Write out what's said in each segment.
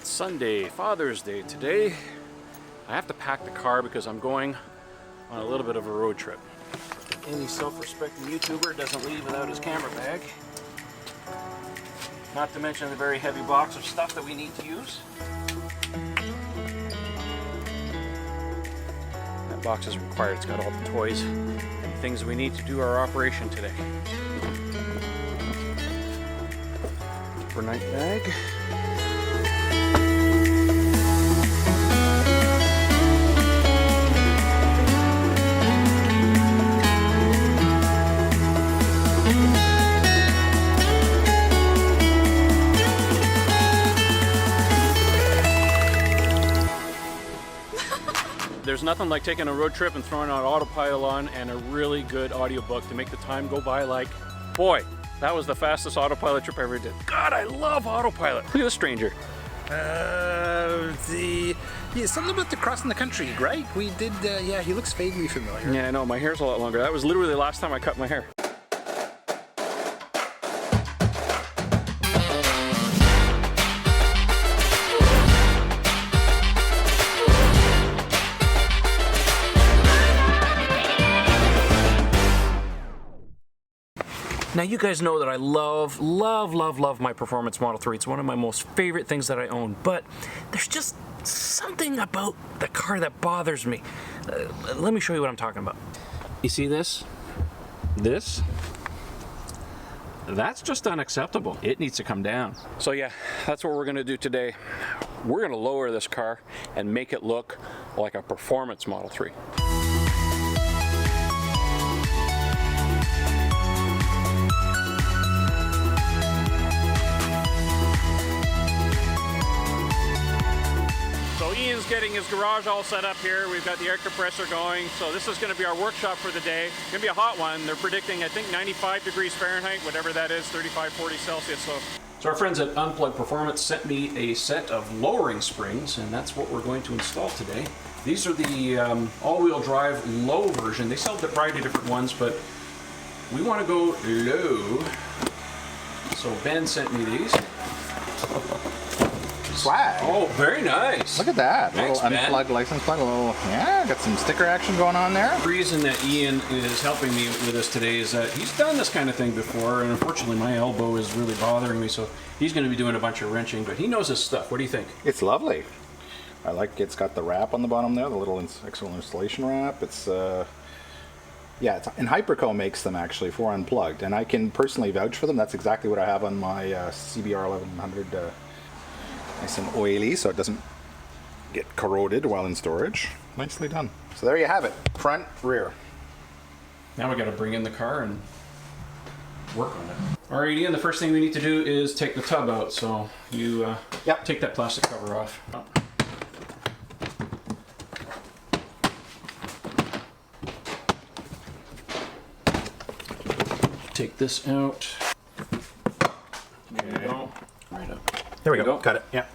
Sunday, Father's Day today. I have to pack the car because I'm going on a little bit of a road trip. Any self-respecting YouTuber doesn't leave without his camera bag. Not to mention the very heavy box of stuff that we need to use. That box is required. It's got all the toys and things we need to do our operation today. Overnight bag. There's nothing like taking a road trip and throwing on autopilot on and a really good audiobook to make the time go by like, boy, that was the fastest autopilot trip I ever did. God, I love autopilot. Look at this stranger. Something about the crossing the country, right? We did, yeah, he looks vaguely familiar. Yeah, I know, my hair's a lot longer. That was literally the last time I cut my hair. Now you guys know that I love my Performance Model 3. It's one of my most favorite things that I own, but there's just something about the car that bothers me. Let me show you what I'm talking about. You see this? This? That's just unacceptable. It needs to come down. So yeah, that's what we're gonna do today. We're gonna lower this car and make it look like a Performance Model 3. Ian's getting his garage all set up here. We've got the air compressor going. So this is going to be our workshop for the day. It's going to be a hot one. They're predicting, I think, 95 degrees Fahrenheit, whatever that is, 35, 40 Celsius. So our friends at Unplugged Performance sent me a set of lowering springs, and that's what we're going to install today. These are the all-wheel drive low version. They sell a variety of different ones, but we want to go low. So Ben sent me these. Swag. Oh, very nice. Look at that. Thanks, little unplugged license plate. A little, yeah, got some sticker action going on there. The reason that Ian is helping me with this today is that he's done this kind of thing before, and unfortunately my elbow is really bothering me, so he's going to be doing a bunch of wrenching, but he knows his stuff. What do you think? It's lovely. I like it's got the wrap on the bottom there, the little extra installation wrap. It's yeah, and Hyperco makes them actually for Unplugged, and I can personally vouch for them. That's exactly what I have on my CBR 1100. Nice and oily, so it doesn't get corroded while in storage. Nicely done. So there you have it, front, rear. Now we got to bring in the car and work on it. All right, Ian, the first thing we need to do is take the tub out. So you take that plastic cover off. Take this out. There we go. Right up. There we go. Got it. Yeah.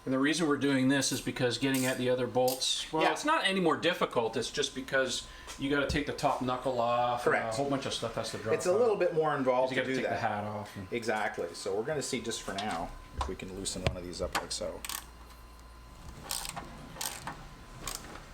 And the reason we're doing this is because getting at the other bolts, well, it's not any more difficult. It's just because you got to take the top knuckle off. Correct. And a whole bunch of stuff has to drop. It's a little bit more involved to do that. You got to take the hat off. Exactly. So we're going to see just for now if we can loosen one of these up like so.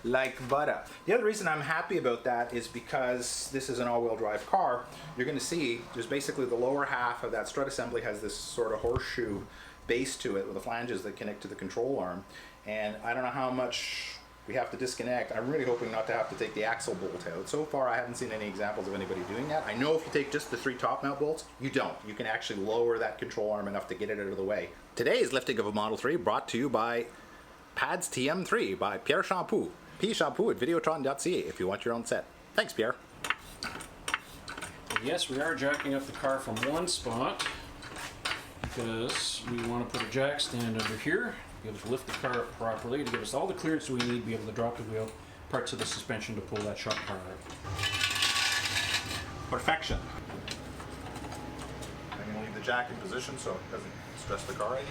Like butter. The other reason I'm happy about that is because this is an all-wheel drive car. You're going to see there's basically the lower half of that strut assembly has this sort of horseshoe base to it with the flanges that connect to the control arm. And I don't know how much we have to disconnect. I'm really hoping not to have to take the axle bolt out. So far I haven't seen any examples of anybody doing that. I know if you take just the 3 top mount bolts, you don't. You can actually lower that control arm enough to get it out of the way. Today's lifting of a Model 3 brought to you by Pads TM3 by Pierre Champoux. P-Shampoo at videotron.ca if you want your own set. Thanks, Pierre. Yes, we are jacking up the car from one spot because we want to put a jack stand under here, be able to lift the car up properly to give us all the clearance we need to be able to drop the wheel, parts of the suspension to pull that shop car out. Perfection. I'm going to leave the jack in position so it doesn't stress the car any.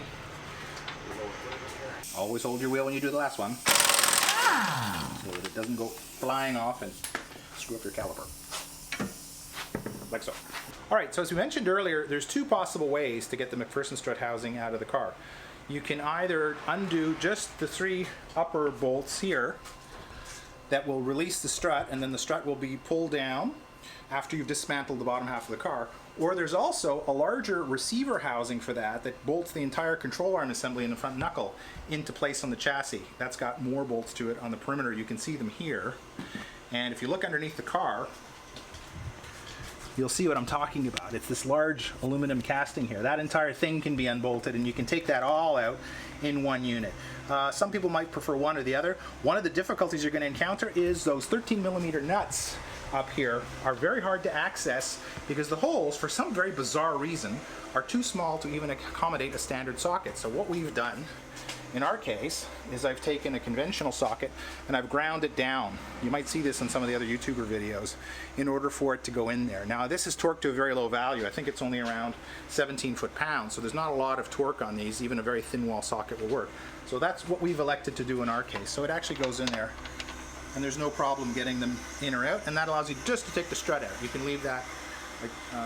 Always hold your wheel when you do the last one, so that it doesn't go flying off and screw up your caliper. Like so. All right, so as we mentioned earlier, there's two possible ways to get the McPherson strut housing out of the car. You can either undo just the 3 upper bolts here that will release the strut, and then the strut will be pulled down after you've dismantled the bottom half of the car. Or there's also a larger receiver housing for that bolts the entire control arm assembly and the front knuckle into place on the chassis. That's got more bolts to it on the perimeter. You can see them here. And if you look underneath the car, you'll see what I'm talking about. It's this large aluminum casting here. That entire thing can be unbolted, and you can take that all out in one unit. Some people might prefer one or the other. One of the difficulties you're going to encounter is those 13mm nuts up here are very hard to access because the holes, for some very bizarre reason, are too small to even accommodate a standard socket. So what we've done in our case is I've taken a conventional socket and I've ground it down. You might see this in some of the other YouTuber videos in order for it to go in there. Now this is torqued to a very low value. I think it's only around 17 foot-pounds, so there's not a lot of torque on these. Even a very thin wall socket will work. So that's what we've elected to do in our case. So it actually goes in there and there's no problem getting them in or out, and that allows you just to take the strut out. You can leave that,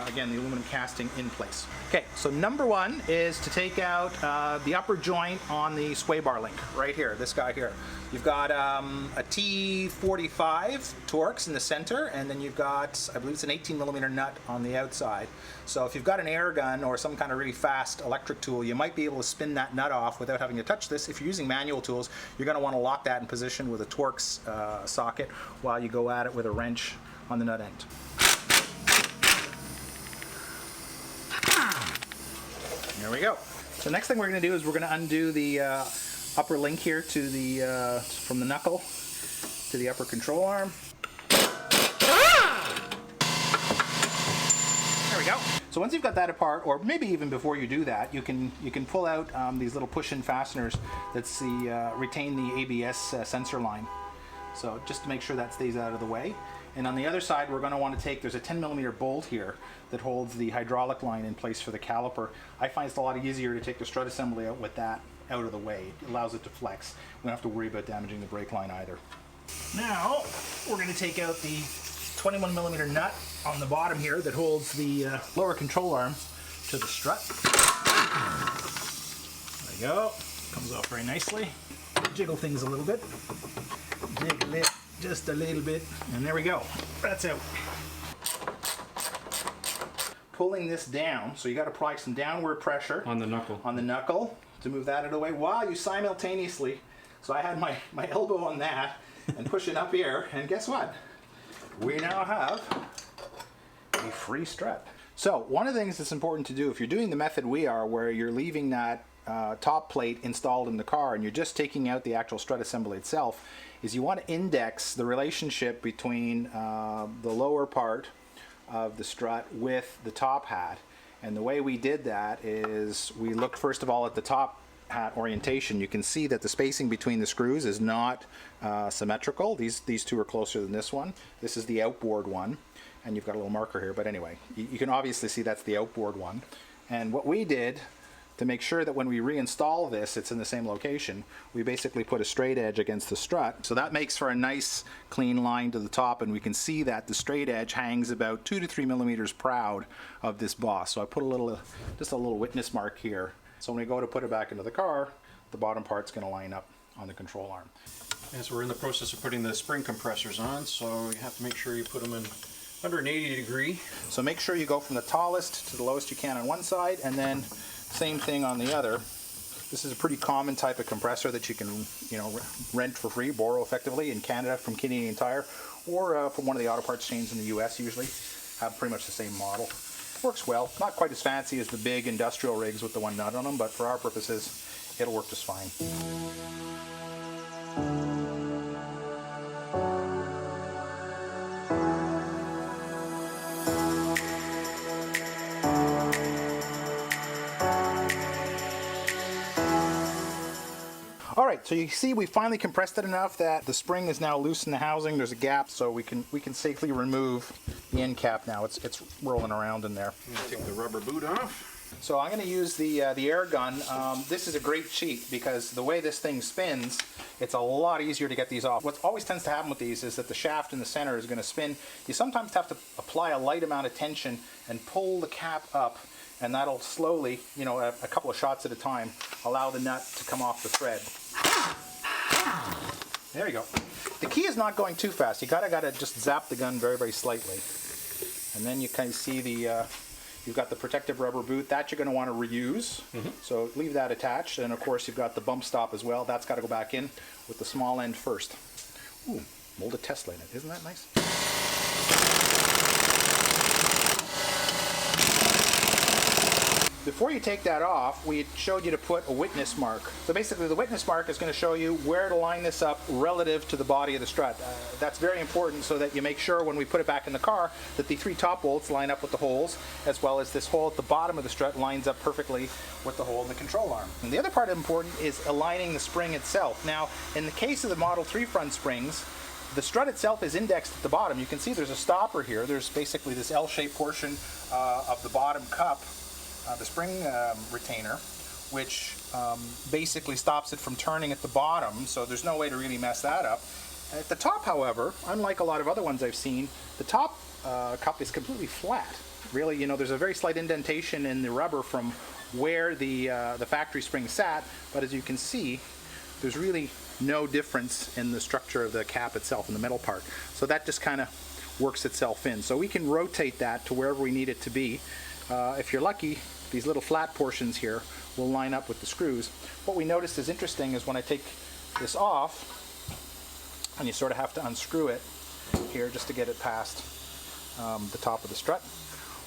again, the aluminum casting in place. Okay, so number one is to take out the upper joint on the sway bar link, right here, this guy here. You've got a T45 Torx in the center, and then you've got, I believe it's an 18mm nut on the outside. So if you've got an air gun or some kind of really fast electric tool, you might be able to spin that nut off without having to touch this. If you're using manual tools, you're going to want to lock that in position with a Torx socket while you go at it with a wrench on the nut end. There we go. So next thing we're going to do is we're going to undo the upper link here to the from the knuckle to the upper control arm. There we go. So once you've got that apart, or maybe even before you do that, you can pull out these little push-in fasteners that's retain the ABS sensor line. So just to make sure that stays out of the way. And on the other side, we're going to want to take, there's a 10mm bolt here that holds the hydraulic line in place for the caliper. I find it's a lot easier to take the strut assembly out with that out of the way. It allows it to flex. We don't have to worry about damaging the brake line either. Now, we're going to take out the 21mm nut on the bottom here that holds the lower control arm to the strut. There we go. Comes off very nicely. Jiggle things a little bit. Jiggle it just a little bit, and there we go. That's out. Pulling this down, so you got to apply some downward pressure on the knuckle. On the knuckle to move that out of the way while you simultaneously. So I had my elbow on that and pushing up here, and guess what? We now have a free strut. So one of the things that's important to do if you're doing the method we are, where you're leaving that top plate installed in the car and you're just taking out the actual strut assembly itself, is you want to index the relationship between the lower part of the strut with the top hat. And the way we did that is we looked first of all at the top hat orientation. You can see that the spacing between the screws is not symmetrical. These two are closer than this one. This is the outboard one, and you've got a little marker here, but anyway, you can obviously see that's the outboard one. And what we did to make sure that when we reinstall this, it's in the same location, we basically put a straight edge against the strut. So that makes for a nice clean line to the top, and we can see that the straight edge hangs about 2 to 3 millimeters proud of this boss. So I put just a little witness mark here. So when we go to put it back into the car, the bottom part's going to line up on the control arm. And so we're in the process of putting the spring compressors on, so you have to make sure you put them in under an 80 degree. So make sure you go from the tallest to the lowest you can on one side, and then same thing on the other. This is a pretty common type of compressor that you can, rent for free, borrow effectively in Canada from Canadian Tire, or from one of the auto parts chains in the US usually. Have pretty much the same model. Works well. Not quite as fancy as the big industrial rigs with the one nut on them, but for our purposes, it'll work just fine. Alright, so you see we finally compressed it enough that the spring is now loose in the housing. There's a gap, so we can safely remove the end cap now. It's rolling around in there. I'm going to take the rubber boot off. So I'm going to use the air gun. This is a great cheat because the way this thing spins, it's a lot easier to get these off. What always tends to happen with these is that the shaft in the center is going to spin. You sometimes have to apply a light amount of tension and pull the cap up, and that'll slowly, you know, a couple of shots at a time, allow the nut to come off the thread. There you go. The key is not going too fast. You gotta just zap the gun very, very slightly. And then you kind of see the, you've got the protective rubber boot. That you're going to want to reuse. So leave that attached. And of course you've got the bump stop as well. That's got to go back in with the small end first. Ooh, molded Tesla in it. Isn't that nice? Before you take that off, we showed you to put a witness mark. So basically the witness mark is going to show you where to line this up relative to the body of the strut. That's very important so that you make sure when we put it back in the car that the 3 top bolts line up with the holes, as well as this hole at the bottom of the strut lines up perfectly with the hole in the control arm. And the other part important is aligning the spring itself. Now, in the case of the Model 3 front springs, the strut itself is indexed at the bottom. You can see there's a stopper here. There's basically this L-shaped portion of the bottom cup, the spring retainer, which basically stops it from turning at the bottom, so there's no way to really mess that up. At the top, however, unlike a lot of other ones I've seen, the top cup is completely flat. Really, you know, there's a very slight indentation in the rubber from where the factory spring sat, but as you can see, there's really no difference in the structure of the cap itself, in the metal part. So that just kind of works itself in. So we can rotate that to wherever we need it to be. If you're lucky, these little flat portions here will line up with the screws. What we noticed is interesting is when I take this off, and you sort of have to unscrew it here just to get it past the top of the strut.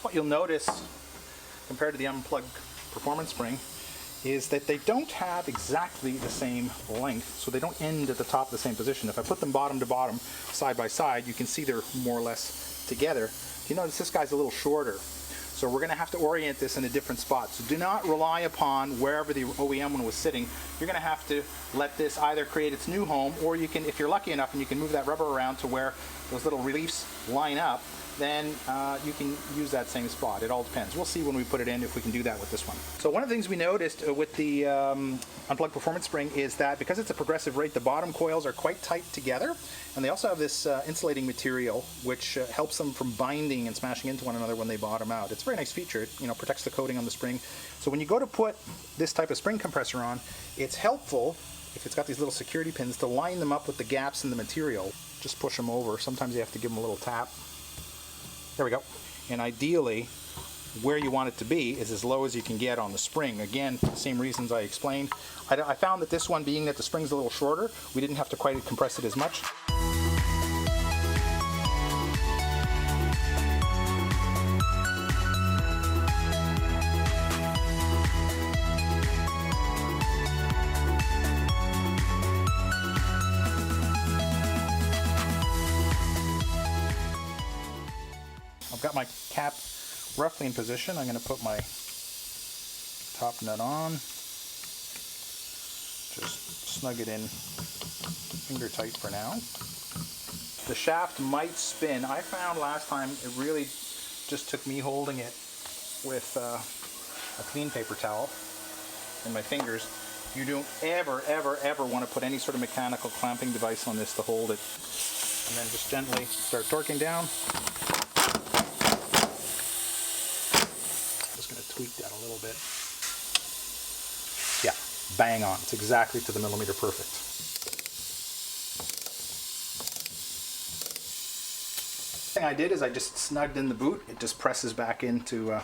What you'll notice compared to the Unplugged Performance spring is that they don't have exactly the same length, so they don't end at the top of the same position. If I put them bottom to bottom, side by side, you can see they're more or less together. You notice this guy's a little shorter. So we're going to have to orient this in a different spot. So do not rely upon wherever the OEM one was sitting. You're going to have to let this either create its new home, or you can, if you're lucky enough and you can move that rubber around to where those little reliefs line up, then you can use that same spot. It all depends. We'll see when we put it in if we can do that with this one. So one of the things we noticed with the Unplugged Performance spring is that because it's a progressive rate, the bottom coils are quite tight together, and they also have this insulating material which helps them from binding and smashing into one another when they bottom out. It's a very nice feature. It, you know, protects the coating on the spring. So when you go to put this type of spring compressor on, it's helpful, if it's got these little security pins, to line them up with the gaps in the material. Just push them over. Sometimes you have to give them a little tap. There we go. And ideally, where you want it to be is as low as you can get on the spring. Again, for the same reasons I explained. I found that this one, being that the spring's a little shorter, we didn't have to quite compress it as much. I've got my cap roughly in position. I'm going to put my top nut on. Just snug it in finger tight for now. The shaft might spin. I found last time it really just took me holding it with a clean paper towel in my fingers. You don't ever want to put any sort of mechanical clamping device on this to hold it. And then just gently start torquing down. Tweak that a little bit. Yeah, bang on. It's exactly to the millimeter perfect. The thing I did is I just snugged in the boot. It just presses back into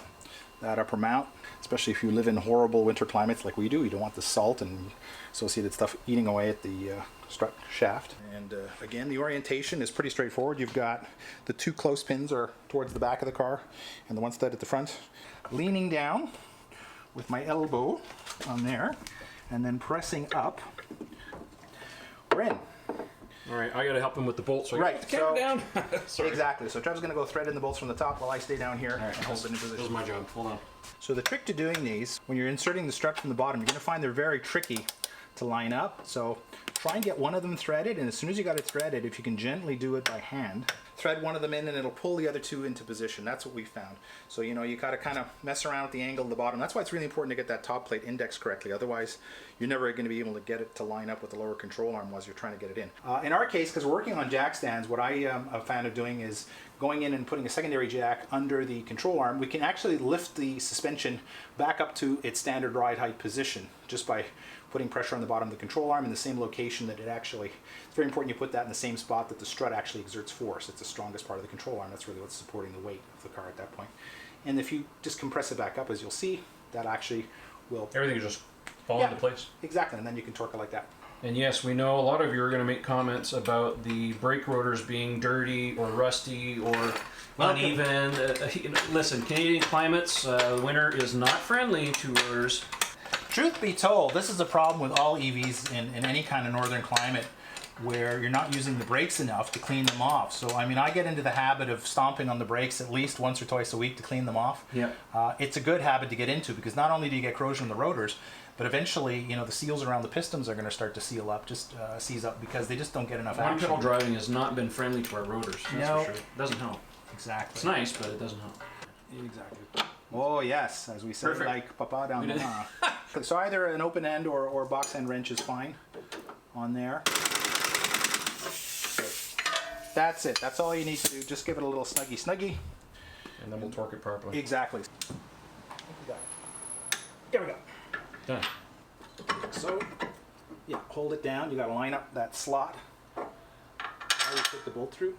that upper mount, especially if you live in horrible winter climates like we do. You don't want the salt and associated stuff eating away at the strut shaft. And again, the orientation is pretty straightforward. You've got the 2 close pins are towards the back of the car and the one stud at the front. Leaning down with my elbow on there and then pressing up, we're in. All right, I got to help him with the bolts. So right, so down. Exactly. So Trev's going to go thread in the bolts from the top while I stay down here and hold it in position. This is my job. Hold on. So the trick to doing these, when you're inserting the strut from the bottom, you're going to find they're very tricky to line up. So Try and get one of them threaded, and as soon as you got it threaded, if you can gently do it by hand, thread one of them in and it'll pull the other two into position. That's what we found. So, you know, you got to kind of mess around with the angle of the bottom. That's why it's really important to get that top plate indexed correctly. Otherwise, you're never going to be able to get it to line up with the lower control arm as you're trying to get it in. In our case, because we're working on jack stands, what I am a fan of doing is going in and putting a secondary jack under the control arm. We can actually lift the suspension back up to its standard ride height position just by putting pressure on the bottom of the control arm in the same location that it actually, it's very important you put that in the same spot that the strut actually exerts force. It's the strongest part of the control arm. That's really what's supporting the weight of the car at that point. And if you just compress it back up, as you'll see, that actually will... Everything will just fall into place. Exactly, and then you can torque it like that. And yes, we know a lot of you are going to make comments about the brake rotors being dirty or rusty or uneven. Listen, Canadian climates, winter is not friendly to rotors. Truth be told, this is a problem with all EVs in any kind of northern climate where you're not using the brakes enough to clean them off. So, I mean, I get into the habit of stomping on the brakes at least once or twice a week to clean them off. Yeah. It's a good habit to get into because not only do you get corrosion in the rotors, but eventually, you know, the seals around the pistons are going to start to seal up, seize up because they just don't get enough action. One pedal driving has not been friendly to our rotors, that's for sure. It doesn't help. Exactly. It's nice, but it doesn't help. Exactly. Oh yes, as we say, Perfect. like Papa down there. So either an open end or box end wrench is fine on there. That's it. That's all you need to do. Just give it a little snuggy. And then we'll torque it properly. Exactly. There we go. Done. So, yeah, hold it down. You got to line up that slot. Now you put the bolt through.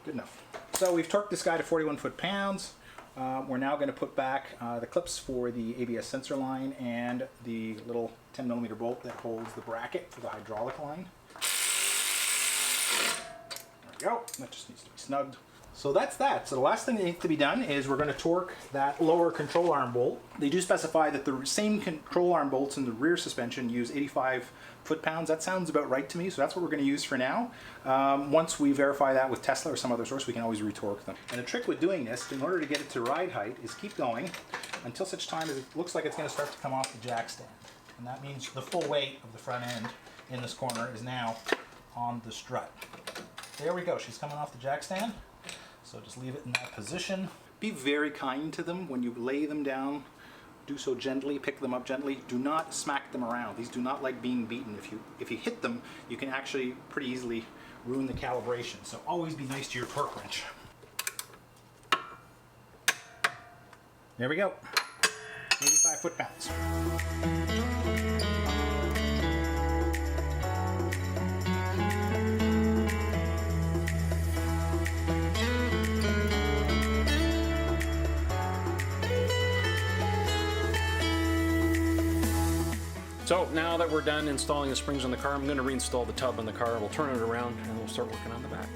Good enough. So we've torqued this guy to 41 foot-pounds. We're now going to put back the clips for the ABS sensor line and the little 10mm bolt that holds the bracket for the hydraulic line. There we go. That just needs to be snugged. So that's that. So the last thing that needs to be done is we're going to torque that lower control arm bolt. They do specify that the same control arm bolts in the rear suspension use 85 foot-pounds. That sounds about right to me, so that's what we're going to use for now. Once we verify that with Tesla or some other source, we can always retorque them. And the trick with doing this, in order to get it to ride height, is keep going until such time as it looks like it's going to start to come off the jack stand. And that means the full weight of the front end in this corner is now on the strut. There we go. She's coming off the jack stand. So just leave it in that position. Be very kind to them when you lay them down. Do so gently, pick them up gently. Do not smack them around. These do not like being beaten. If you hit them, you can actually pretty easily ruin the calibration. So always be nice to your torque wrench. There we go. 85 foot-pounds. So now that we're done installing the springs on the car, I'm going to reinstall the tub on the car. We'll turn it around and we'll start working on the back.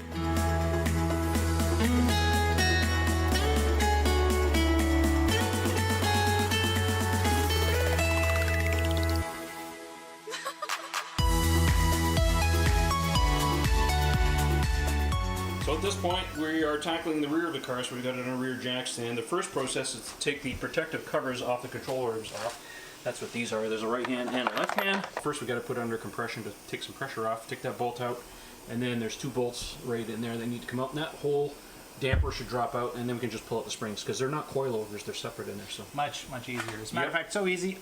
So at this point, we are tackling the rear of the car, so we've got it on a rear jack stand. The first process is to take the protective covers off the control arms off. That's what these are. There's a right hand and a left hand. First we got to put it under compression to take some pressure off, take that bolt out, and then there's two bolts right in there that need to come out, and that whole damper should drop out, and then we can just pull out the springs because they're not coilovers, they're separate in there. So Much easier. As a matter of fact, so easy.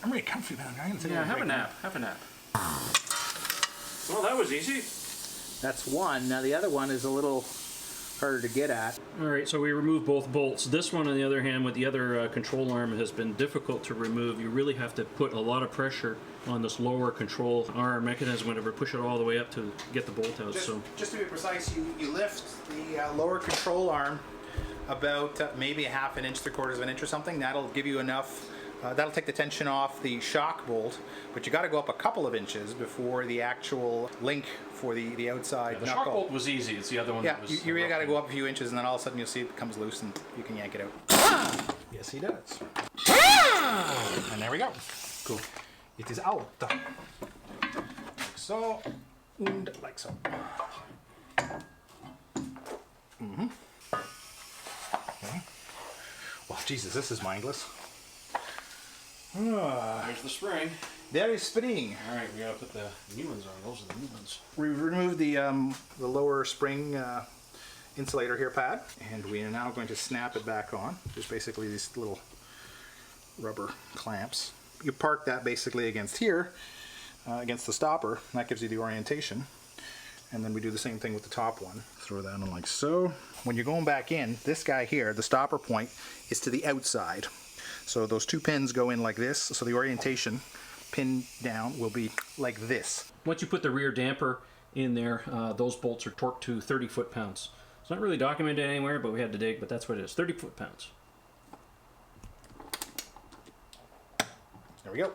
I'm really comfy down here. I'm gonna take have a nap. Well, that was easy. That's one. Now the other one is a little harder to get at. All right, so we removed both bolts. This one, on the other hand, with the other control arm, has been difficult to remove. You really have to put a lot of pressure on this lower control arm mechanism whenever push it all the way up to get the bolt out. Just to be precise, you lift the lower control arm about maybe a half an inch, 3/4 of an inch or something. That'll give you enough. That'll take the tension off the shock bolt, but you got to go up a couple of inches before the actual link for the outside the knuckle. shock bolt was easy. It's the other one that was... you really got to go up a few inches, and then all of a sudden you'll see it comes loose and you can yank it out. Yes, he does. And there we go. Cool. It is out. Like so, and like so. Okay. Well, Jesus, this is mindless. There's the spring. There is spring. All right, we gotta put the new ones on. Those are the new ones. We removed the lower spring insulator here pad, and we are now going to snap it back on. Just basically these little rubber clamps. You park that basically against here, against the stopper, and that gives you the orientation. And then we do the same thing with the top one. Throw that on like so. When you're going back in, this guy here, the stopper point, is to the outside. So those two pins go in like this, so the orientation pin down will be like this. Once you put the rear damper in there, those bolts are torqued to 30 foot-pounds. It's not really documented anywhere, but we had to dig, but that's what it is, 30 foot-pounds. There we go.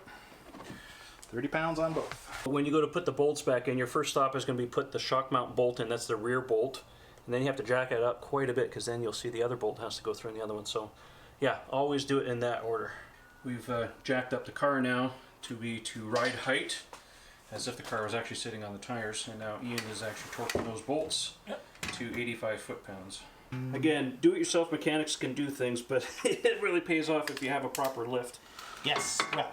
30 pounds on both. When you go to put the bolts back in, your first stop is going to be put the shock mount bolt in. That's the rear bolt. And then you have to jack it up quite a bit because then you'll see the other bolt has to go through in the other one. So yeah, always do it in that order. We've jacked up the car now to be to ride height, as if the car was actually sitting on the tires. And now Ian is actually torquing those bolts to 85 foot-pounds. Again, do-it-yourself mechanics can do things, but it really pays off if you have a proper lift. Yes, well,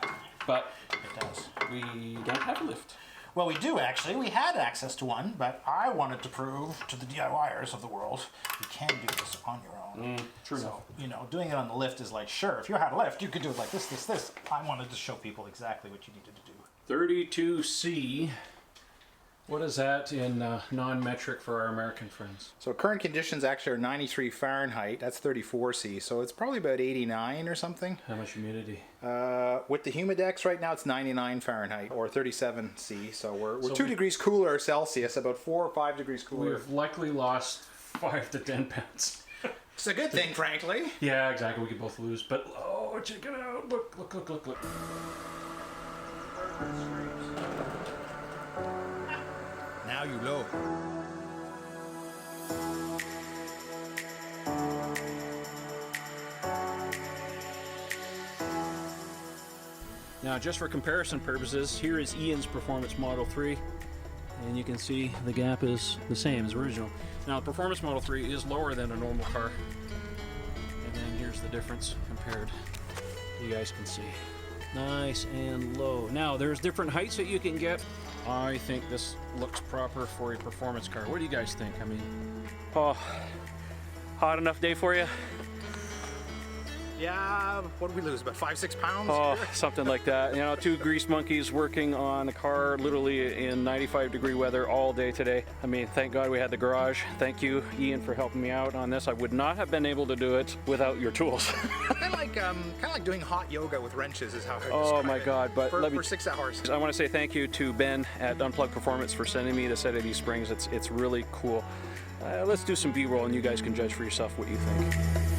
But it does. we don't have a lift. Well, we do actually. We had access to one, but I wanted to prove to the DIYers of the world you can do this on your own. True. So, you know, doing it on the lift is like, sure, if you had a lift, you could do it like this. I wanted to show people exactly what you needed to do. 32C. What is that in non-metric for our American friends? So current conditions actually are 93 Fahrenheit. That's 34C. So it's probably about 89 or something. How much humidity? With the Humidex right now, it's 99 Fahrenheit or 37C. So we're So 2 degrees cooler Celsius, about 4 or 5 degrees cooler. We've likely lost 5 to 10 pounds. It's a good thing, frankly. Yeah, exactly. We could both lose. But oh, check it out! Look! Now you know. Now, just for comparison purposes, here is Ian's Performance Model 3. And you can see the gap is the same as original. Now, the Performance Model 3 is lower than a normal car. And then here's the difference compared. You guys can see. Nice and low. Now, there's different heights that you can get. I think this looks proper for a performance car. What do you guys think? I mean, oh, hot enough day for you? Yeah, what did we lose? About 5-6 pounds? Oh, something like that. You know, 2 grease monkeys working on a car literally in 95-degree weather all day today. I mean, thank God we had the garage. Thank you, Ian, for helping me out on this. I would not have been able to do it without your tools. kind of like doing hot yoga with wrenches is how I describe Oh my it. God! But for 6 hours. I want to say thank you to Ben at Unplugged Performance for sending me the set of these springs. It's really cool. Let's do some B-roll, and you guys can judge for yourself what you think.